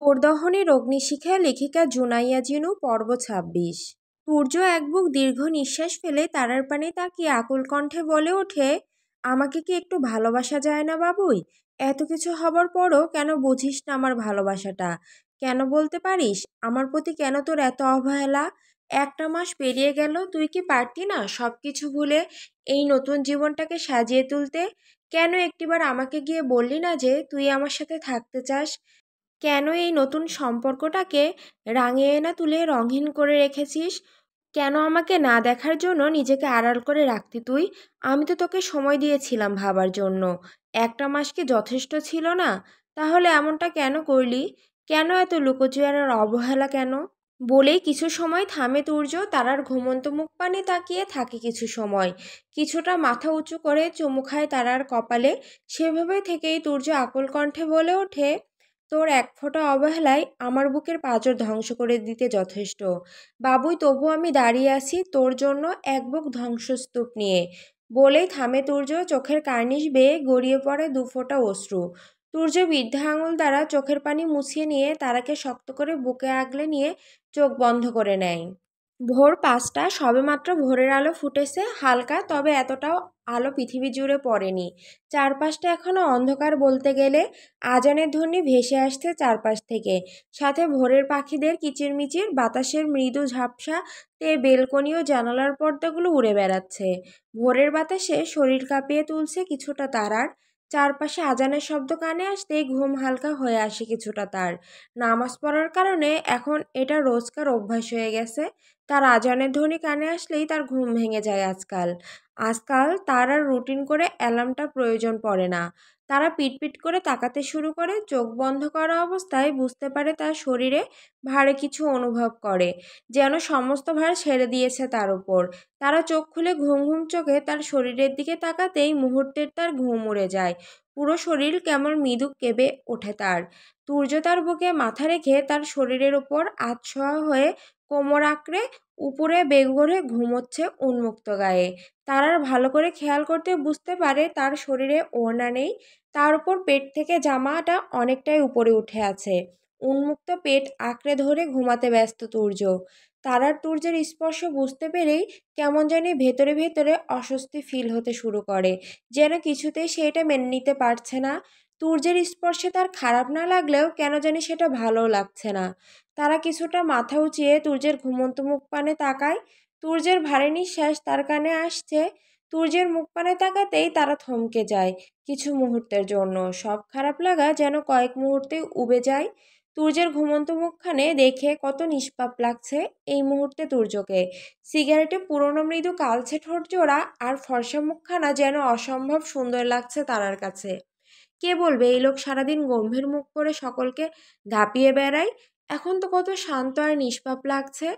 ঘোরদহনের অগ্নিশিখায় লেখিকা জুনাইয়া জিনু পর্ব ২৬। সূর্য এক বুক দীর্ঘ নিঃশ্বাস ফেলে তারার পানে তাকিয়ে আকুল কণ্ঠে বলে ওঠে, আমাকে কি একটু ভালোবাসা যায় না বাবুই? এত কিছু হবার পরও কেন বুঝিস না আমার ভালোবাসাটা? কেন বলতে পারিস আমার প্রতি কেন তোর এত অবহেলা? একটা মাস পেরিয়ে গেল, তুই কি পারতি না সব কিছু ভুলে এই নতুন জীবনটাকে সাজিয়ে তুলতে? কেন একটিবার আমাকে গিয়ে বললি না যে তুই আমার সাথে থাকতে চাস? কেন এই নতুন সম্পর্কটাকে রাঙিয়ে না তুলে রঙহীন করে রেখেছিস? কেন আমাকে না দেখার জন্য নিজেকে আড়াল করে রাখতি তুই? আমি তো তোকে সময় দিয়েছিলাম ভাবার জন্য। একটা মাস কি যথেষ্ট ছিল না? তাহলে এমনটা কেন করলি? কেন এত লুকোচুরি আর অবহেলা কেন? বলেই কিছু সময় থামে তুর্য, তারার ঘুমন্ত মুখ পানে তাকিয়ে থাকে কিছু সময়। কিছুটা মাথা উঁচু করে চুমু খায় তারার কপালে। সেভাবে থেকেই তুর্য আকুল কণ্ঠে বলে ওঠে, তোর এক ফোঁটা অবহেলায় আমার বুকের পাঁজর ধ্বংস করে দিতে যথেষ্ট। বাবুই, তবু আমি দাঁড়িয়ে আছি তোর জন্য এক বুক ধ্বংসস্তূপ নিয়ে। বলেই থামে তুর্য, চোখের কার্নিশ বেয়ে গড়িয়ে পড়ে দু ফোঁটা অশ্রু। তুর্য বৃদ্ধা আঙুল দ্বারা চোখের পানি মুছিয়ে নিয়ে তারাকে শক্ত করে বুকে আগলে নিয়ে চোখ বন্ধ করে নেয়। ভোর ৫টা, সবেমাত্র ভোরের আলো ফুটেছে হালকা, তবে এতটাও আলো পৃথিবী জুড়ে পড়েনি। চারপাশটা এখনো অন্ধকার বলতে গেলে। আজানের ধ্বনি ভেসে আসছে চারপাশ থেকে, সাথে ভোরের পাখিদের কিচিরমিচির, বাতাসের মৃদু ঝাপসাতে বেলকনি ও জানালার পর্দাগুলো উড়ে বেড়াচ্ছে। ভোরের বাতাসে শরীর কাঁপিয়ে তুলছে কিছুটা তারার। চারপাশে আজানের শব্দ কানে আসতেই ঘুম হালকা হয়ে আসে কিছুটা তার। নামাজ পড়ার কারণে এখন এটা রোজকার অভ্যাস হয়ে গেছে। তার আজানের ধ্বনি কানে আসলেই তার ঘুম ভেঙে যায় আজকাল। আজকাল তার আর রুটিন করে অ্যালার্মটা প্রয়োজন পড়ে না। তারা পিটপিট করে তাকাতে শুরু করে, চোখ বন্ধ করা অবস্থায় বুঝতে পারে তার শরীরে ভারে কিছু অনুভব করে, যেন সমস্ত ভার ছেড়ে দিয়েছে তার উপর। তারা চোখ খুলে ঘুম ঘুম চোখে তার শরীরের দিকে তাকাতেই মুহূর্তের তার ঘুম উড়ে যায়। পুরো শরীর কেমন মৃদু কেঁপে ওঠে তার। তুর্য তার বুকে মাথা রেখে তার শরীরের উপর আধশোয়া হয়ে কোমর আঁকড়ে উপরে বেঘোরে ঘুমোচ্ছে উন্মুক্ত গায়ে। তার আর ভালো করে খেয়াল করতে বুঝতে পারে তার শরীরে ওড়না নেই। তার উপর পেট থেকে জামাটা অনেকটাই উপরে উঠে আছে। উন্মুক্ত পেট আঁকড়ে ধরে ঘুমাতে ব্যস্ত তুর্য। তারার তুর্যের স্পর্শ বুঝতে পেরেই কেমন জানি ভেতরে ভেতরে অস্বস্তি ফিল হতে শুরু করে, যেন কিছুতেই সে এটা মেনে নিতে পারছে না। তুর্যের স্পর্শে তার খারাপ না লাগলেও কেন জানি সেটা ভালো লাগছে না। তারা কিছুটা মাথা উঁচিয়ে তুর্যের ঘুমন্ত মুখ পানে তাকায়। তুর্যের ভারী নিঃশ্বাস তার কানে আসছে। তুর্যের মুখ পানে তাকাতেই তারা থমকে যায় কিছু মুহূর্তের জন্য। সব খারাপ লাগা যেন কয়েক মুহূর্তে উবে যায়। তুর্যের ঘুমন্ত মুখখানে দেখে কত নিষ্পাপ লাগছে এই মুহূর্তে তুর্যকে। সিগারেটে পুরনো মৃদু কালচে ঠোঁট জোড়া আর ফর্সা মুখখানা যেন অসম্ভব সুন্দর লাগছে তারার কাছে। কে বলবে এই লোক সারাদিন গম্ভীর মুখ করে সকলকে ধাপিয়ে বেড়ায়? এখন তো কত শান্ত আর নিষ্পাপ লাগছে।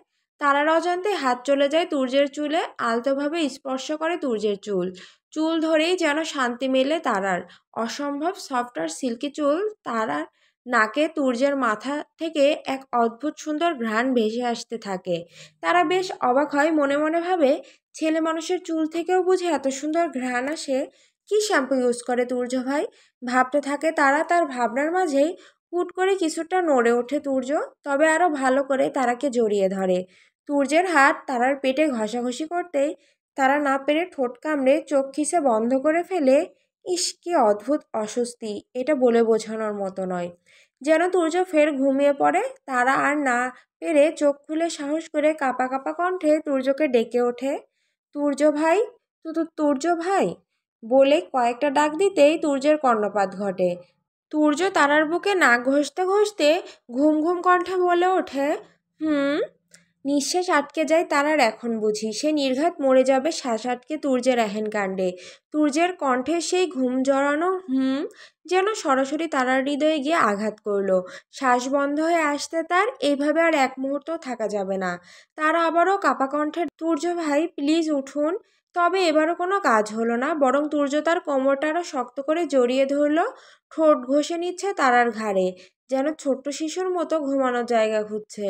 তারার অজান্তে হাত চলে যায় তুর্যের চুলে, আলতোভাবে স্পর্শ করে তুর্যের চুল। চুল ধরেই যেন শান্তি মেলে তারার। অসম্ভব সফট আর সিল্কি চুল। তারার নাকে তুর্যের মাথা থেকে এক অদ্ভুত সুন্দর ঘ্রাণ ভেসে আসতে থাকে। তারা বেশ অবাক হয়, মনে মনে ভাবে, ছেলে মানুষের চুল থেকেও বুঝে এত সুন্দর ঘ্রাণ আসে? কি শ্যাম্পু ইউজ করে তুর্য ভাই? ভাবতে থাকে তারা। তার ভাবনার মাঝেই হুট করে কিছুটা নড়ে ওঠে তুর্য, তবে আরো ভালো করে তারাকে জড়িয়ে ধরে। তুর্যের হাত তারার পেটে ঘষাঘষি করতেই তারা না পেরে ঠোঁট কামড়ে চোখ খিসে বন্ধ করে ফেলে। ইস, কি অদ্ভুত অস্বস্তি, এটা বলে বোঝানোর মতো নয়। যেন তুর্য ফের ঘুমিয়ে পড়ে। তারা আর না পেরে চোখ খুলে সাহস করে কাঁপা কাঁপা কণ্ঠে তুর্যকে ডেকে ওঠে, তুর্য ভাই, তুর্য ভাই বলে কয়েকটা ডাক দিতেই তুর্যের কর্ণপাত ঘটে। তুর্য তারার বুকে নাক ঘষতে ঘষতে ঘুম ঘুম কণ্ঠে বলে ওঠে, হুম। নিঃশ্বাস আটকে যায় তারার। এখন বুঝি সে নির্ঘাত মরে যাবে শ্বাস আটকে তুর্যের এহেন কাণ্ডে। তুর্যের কণ্ঠে সেই ঘুম জড়ানো হুম যেন সরাসরি তারার হৃদয়ে গিয়ে আঘাত করলো। শ্বাস বন্ধ হয়ে আসতে তার। এইভাবে আর এক মুহূর্ত থাকা যাবে না। তারা আবারও কাপা কণ্ঠে, তুর্য ভাই প্লিজ উঠুন। তবে এবারও কোনো কাজ হলো না, বরং তুর্য তার কোমরটা আরও শক্ত করে জড়িয়ে ধরল। ঠোঁট ঘষে নিচ্ছে তারার ঘাড়ে, যেন ছোট্ট শিশুর মতো ঘুমানোর জায়গা খুঁজছে।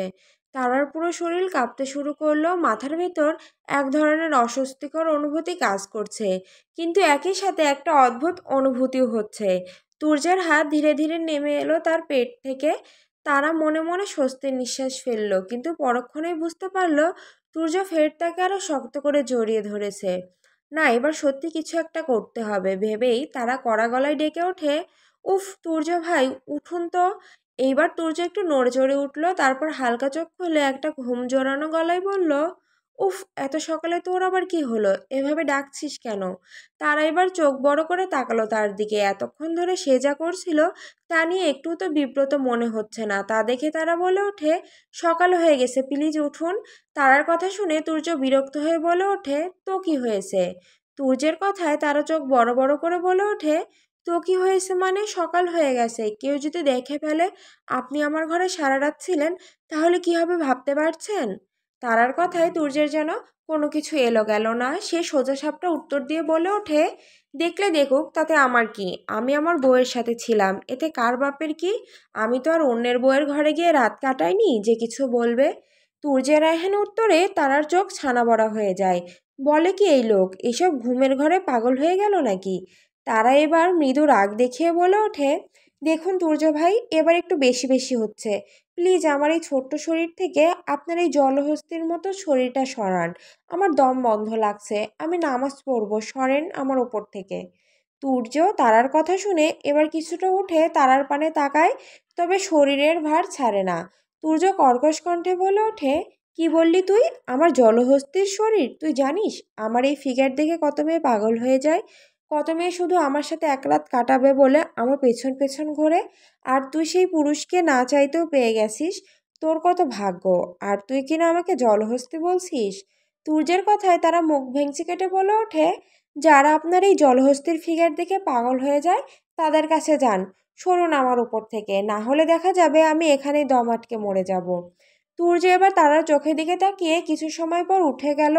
তারার পুরো শরীর কাঁপতে শুরু করলো। মাথার ভেতর এক ধরনের অস্বস্তিকর অনুভূতি কাজ করছে, কিন্তু একই সাথে একটা অদ্ভুত অনুভূতিও হচ্ছে। তুর্যের হাত ধীরে ধীরে নেমে এলো তার পেট থেকে। তারা মনে মনে স্বস্তির নিঃশ্বাস ফেলল, কিন্তু পরক্ষণেই বুঝতে পারল সূর্য ফের তাকে আরো শক্ত করে জড়িয়ে ধরেছে। না, এবার সত্যি কিছু একটা করতে হবে ভেবেই তারা কড়া গলায় ডেকে ওঠে, উফ সূর্য ভাই, উঠুন তো। এইবার সূর্য একটু নড়ে চড়ে উঠল, তারপর হালকা চোখ খুলে একটা ঘুম জড়ানো গলায় বলল, উফ, এত সকালে তোর আবার কি হলো, এভাবে ডাকছিস কেন? তারা এবার চোখ বড় করে তাকালো তার দিকে। এতক্ষণ ধরে সে যা করছিল তা নিয়ে একটু তো বিব্রত মনে হচ্ছে না। তা দেখে তারা বলে ওঠে, সকাল হয়ে গেছে, প্লিজ উঠুন। তারার কথা শুনে সূর্য বিরক্ত হয়ে বলে ওঠে, তো কি হয়েছে? সূর্যের কথায় তারা চোখ বড় বড় করে বলে ওঠে, তো কি হয়েছে মানে? সকাল হয়ে গেছে, কেউ যদি দেখে ফেলে আপনি আমার ঘরে সারা রাত ছিলেন, তাহলে কি হবে ভাবতে পারছেন? তারার কথায় সূর্যের যেন কোনো কিছু এলো গেল না। সে সোজাসাপটা উত্তর দিয়ে বলে ওঠে, দেখলে দেখুক, তাতে আমার কি? আমি আমার বউয়ের সাথে ছিলাম, এতে কার বাপের কি? আমি তো আর অন্যের বউয়ের ঘরে গিয়ে রাত কাটাইনি যে কিছু বলবে। সূর্যের এহেন উত্তরে তারার চোখ ছানা বড়া হয়ে যায়। বলে কি এই লোক, এসব ঘুমের ঘরে পাগল হয়ে গেল নাকি? তারা এবার মৃদু রাগ দেখিয়ে বলে ওঠে, দেখুন সূর্য ভাই, এবার একটু বেশি বেশি হচ্ছে। প্লিজ আমার এই ছোট্ট শরীর থেকে আপনার এই জলহস্তির মতো শরীরটা সরান। আমার দম বন্ধ লাগছে, আমি নামাজ পড়বো, সরেন আমার ওপর থেকে। সূর্য তারার কথা শুনে এবার কিছুটা উঠে তারার পানে তাকায়, তবে শরীরের ভার ছাড়ে না। সূর্য কর্কশ কণ্ঠে বলে ওঠে, কি বললি তুই? আমার জলহস্তির শরীর? তুই জানিস আমার এই ফিগার দেখে কত মেয়ে পাগল হয়ে যায়? কত মেয়ে শুধু আমার সাথে এক রাত কাটাবে বলে আমার পেছন পেছন ঘোরে? আর তুই সেই পুরুষকে না চাইতেও পেয়ে গেছিস। তোর কত ভাগ্য! আর তুই কিনা আমাকে জলহস্তি বলছিস? সূর্যের কথায় তারা মুখ ভেঙচি কেটে বলে ওঠে, যারা আপনার এই জলহস্তির ফিগার দেখে পাগল হয়ে যায় তাদের কাছে যান, সরুন আমার উপর থেকে, না হলে দেখা যাবে আমি এখানেই দম আটকে মরে যাব। সূর্য এবার তারার চোখের দিকে তাকিয়ে কিছু সময় পর উঠে গেল।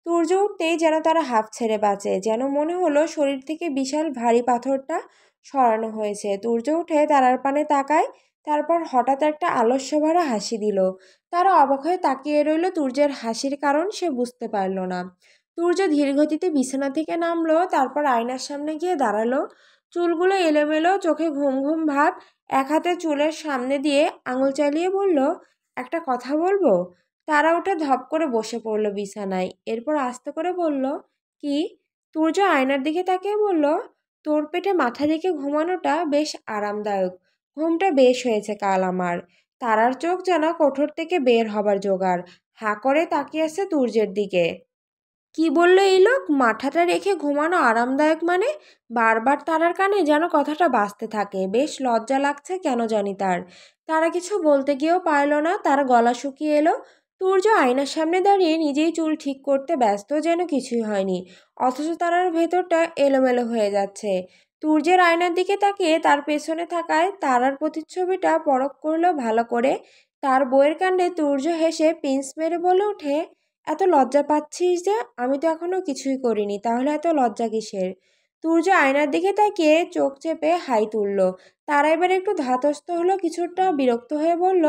সূর্য উঠতেই যেন তারা হাঁফ ছেড়ে বাঁচে, যেন মনে হলো শরীর থেকে বিশাল ভারী পাথরটা সরানো হয়েছে। সূর্য উঠে তারার পানে তাকায়, তারপর হঠাৎ একটা আলস্য ভরা হাসি দিল। তারা অবাক হয়ে তাকিয়ে রইল সূর্যের হাসির কারণ সে বুঝতে পারল না। সূর্য ধীরগতিতে বিছানা থেকে নামলো, তারপর আয়নার সামনে গিয়ে দাঁড়ালো। চুলগুলো এলোমেলো, চোখে ঘুম ঘুম ভাব। এক হাতে চুলের সামনে দিয়ে আঙুল চালিয়ে বলল, একটা কথা বলবো? তারা উঠে ধপ করে বসে পড়লো বিছানায়। এরপর আস্তে করে বলল, কি? সূর্য আয়নার দিকে তাকিয়ে বলল, তোর পেটে মাথা রেখে ঘুমানোটা বেশ আরামদায়ক। ঘুমটা বেশ হয়েছে কাল আমার। তারার চোখ যেন কোঠর থেকে বের হবার জোগাড়। হাঁ করে তাকিয়ে আছে সূর্যের দিকে। কি বললো এই লোক? মাথাটা রেখে ঘুমানো আরামদায়ক মানে? বারবার তারার কানে যেন কথাটা বাজতে থাকে। বেশ লজ্জা লাগছে কেন জানি তার। তারা কিছু বলতে গিয়েও পারল না, তার গলা শুকিয়ে এলো। সূর্য আয়নার সামনে দাঁড়িয়ে নিজেই চুল ঠিক করতে ব্যস্ত, যেন কিছুই হয়নি, অথচ তারার ভেতরটা এলোমেলো হয়ে যাচ্ছে। সূর্যের আয়নার দিকে তাকিয়ে তার পেছনে থাকায় তারার প্রতিচ্ছবিটা পরখ করলো ভালো করে। তার বইয়ের কাণ্ডে সূর্য হেসে পিঞ্চ মেরে বলে ওঠে, এত লজ্জা পাচ্ছিস যে? আমি তো এখনো কিছুই করিনি, তাহলে এত লজ্জা কিসের? সূর্য আয়নার দিকে তাকিয়ে চোখ চেপে হাই তুলল। তারা এবার একটু ধাতস্থ হলো, কিছুটা বিরক্ত হয়ে বলল,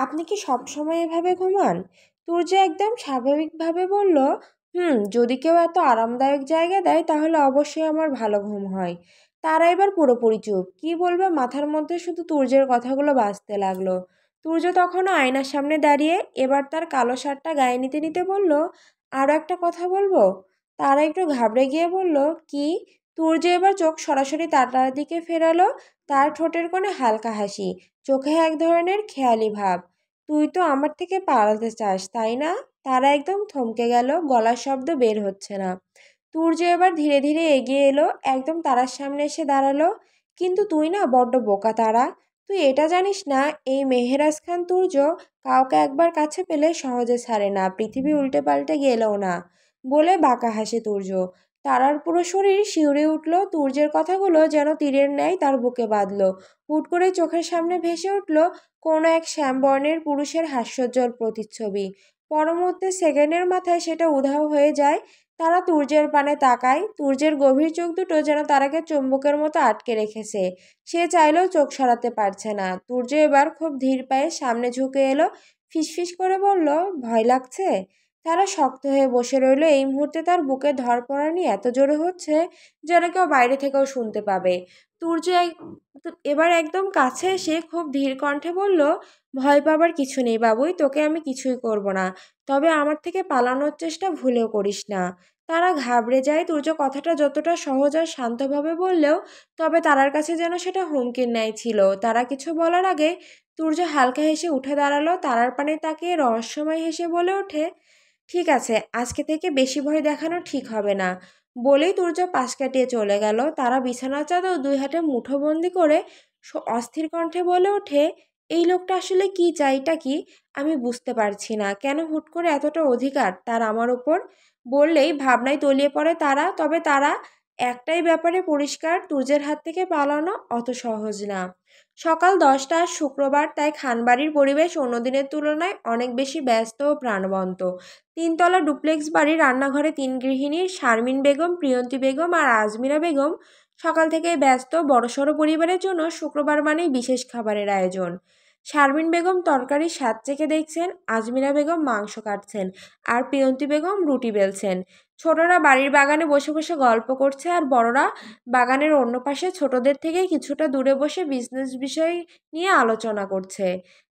আপনি কি সবসময় এভাবে ঘুমান? সূর্য একদম স্বাভাবিকভাবে বলল, যদি কেউ এত আরামদায়ক জায়গা দেয় তাহলে অবশ্যই আমার ভালো ঘুম হয়। তারা এবার পুরোপুরি চুপ। কি বলবে মাথার মধ্যে শুধু সূর্যের কথাগুলো বাজতে লাগলো। সূর্য তখনও আয়নার সামনে দাঁড়িয়ে, এবার তার কালো শার্টটা গায়ে নিতে নিতে বলল, আরও একটা কথা বলবো? তারা একটু ঘাবড়ে গিয়ে বলল, কি? সূর্য এবার চোখ সরাসরি তারার দিকে ফেরালো। তার ঠোঁটের কোণে হালকা হাসি, চোখে এক ধরনের খেয়ালি ভাব। তুই তো আমার থেকে পালাতে চাস, তাই না? তারা একদম থমকে গেল, গলার শব্দ বের হচ্ছে না। সূর্য এবার ধীরে ধীরে এগিয়ে এলো, একদম তারার সামনে এসে দাঁড়ালো। কিন্তু তুই না বড্ড বোকা তারা। তুই এটা জানিস না এই মেহেরাজ খান তুর্য কাউকে একবার কাছে পেলে সহজে ছাড়ে না, পৃথিবী উল্টে পাল্টে গেলেও না? বলে বাঁকা হাসে তুর্য। তারার পুরো শরীর শিউরে উঠল। তুর্যের কথাগুলো যেন তীরের ন্যায় তার বুকে বাঁধল। হুট করে চোখের সামনে ভেসে উঠল কোনো এক শ্যামবর্ণের পুরুষের হাস্যোজ্জ্বল প্রতিচ্ছবি। পর মুহূর্তে সেকেন্ডের মাথায় সেটা উধাও হয়ে যায়। তারা তুর্যের পানে তাকায়। তুর্যের গভীর চোখ দুটো যেন তারাকে চুম্বকের মতো আটকে রেখেছে। সে চাইলেও চোখ সরাতে পারছে না। তুর্য এবার খুব ধীর পায়ে সামনে ঝুঁকে এলো, ফিসফিস করে বলল, ভয় লাগছে? তারা শক্ত হয়ে বসে রইল। এই মুহূর্তে তার বুকে ধড়ফড়ানি এত জোরে হচ্ছে যেন কেউ বাইরে থেকেও শুনতে পাবে। সূর্য এবার একদম কাছে এসে খুব ধীর কণ্ঠে বলল, ভয় পাবার কিছু নেই বাবুই, তোকে আমি কিছুই করব না। তবে আমার থেকে পালানোর চেষ্টা ভুলেও করিস না। তারা ঘাবড়ে যায়। সূর্য কথাটা যতটা সহজ আর শান্তভাবে বললেও তবে তারার কাছে যেন সেটা হুমকির ন্যায় ছিল। তারা কিছু বলার আগে সূর্য হালকা হেসে উঠে দাঁড়ালো। তারার পানে তাকিয়ে রহস্যময় হেসে বলে ওঠে, ঠিক আছে, আজকে থেকে বেশি ভয় দেখানো ঠিক হবে না। বলেই সূর্য পাশ কাটিয়ে চলে গেল। তারা বিছানার চাদর দুই হাতে মুঠোবন্দি করে অস্থির কণ্ঠে বলে ওঠে, এই লোকটা আসলে কি চাইটা কি আমি বুঝতে পারছি না। কেন হুট করে এতটা অধিকার তার আমার ওপর? বললেই ভাবনায় তলিয়ে পড়ে তারা। তবে তারা একটাই ব্যাপারে পরিষ্কার, সূর্যের হাত থেকে পালানো অত সহজ না। সকাল 10টা, শুক্রবার, তাই খানবাড়ির পরিবেশ অন্য দিনের তুলনায় অনেক বেশি ব্যস্ত ও প্রাণবন্ত। তিনতলা ডুপ্লেক্স বাড়ির রান্নাঘরে তিন গৃহিণী শারমিন বেগম, প্রিয়ন্তী বেগম আর আজমিরা বেগম সকাল থেকেই ব্যস্ত। বড়সড় পরিবারের জন্য শুক্রবার মানেই বিশেষ খাবারের আয়োজন। শারমিন বেগম তরকারির স্বাদ চেখে দেখছেন, আজমিরা বেগম মাংস কাটছেন, আর প্রিয়ন্তী বেগম রুটি বেলছেন। ছোটরা বাড়ির বাগানে বসে বসে গল্প করছে, আর বড়রা বাগানের অন্য পাশে ছোটদের থেকে কিছুটা দূরে বসে বিজনেস বিষয় নিয়ে আলোচনা করছে।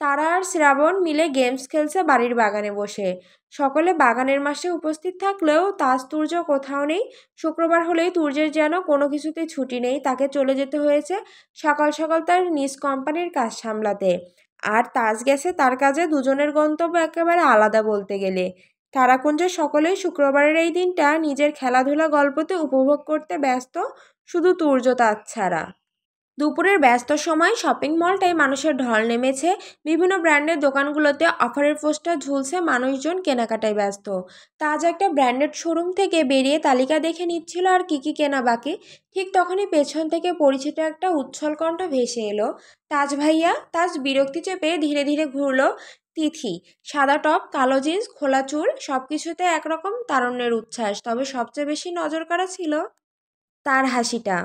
তারা আর শ্রাবণ মিলে গেমস খেলছে বাড়ির বাগানে বসে। সকলে বাগানের মাসে উপস্থিত থাকলেও তাজ তুর্য কোথাও নেই। শুক্রবার হলেই তুর্যের যেন কোনো কিছুতেই ছুটি নেই। তাকে চলে যেতে হয়েছে সকাল সকাল তার নিজ কোম্পানির কাজ সামলাতে। আর তাজ গেছে তার কাজে। দুজনের গন্তব্য একেবারে আলাদা বলতে গেলে। তারাকুঞ্জের সকলেই শুক্রবারের এই দিনটা নিজের খেলাধুলা গল্পতে উপভোগ করতে ব্যস্ত, শুধু তুর্য তাজ ছাড়া। দুপুরের ব্যস্ত সময় শপিং মলটায় মানুষের ঢল নেমেছে। বিভিন্ন ব্র্যান্ডের দোকানগুলোতে অফারের পোস্টার ঝুলছে, মানুষজন কেনাকাটায় ব্যস্ত। তাজ একটা ব্র্যান্ডেড শোরুম থেকে বেরিয়ে তালিকা দেখে নিচ্ছিল আর কি কি কেনা বাকি। ঠিক তখনই পেছন থেকে পরিচিত একটা উচ্ছল কণ্ঠ ভেসে এলো, তাজ ভাইয়া। তাজ বিরক্তি চেপে ধীরে ধীরে ঘুরল। তিথি, সাদা টপ, কালো জিন্স, খোলা চুল, সবকিছুতে একরকম তারুণ্যের উচ্ছ্বাস। তবে সবচেয়ে বেশি নজর কাড়া ছিল তার হাসিটা।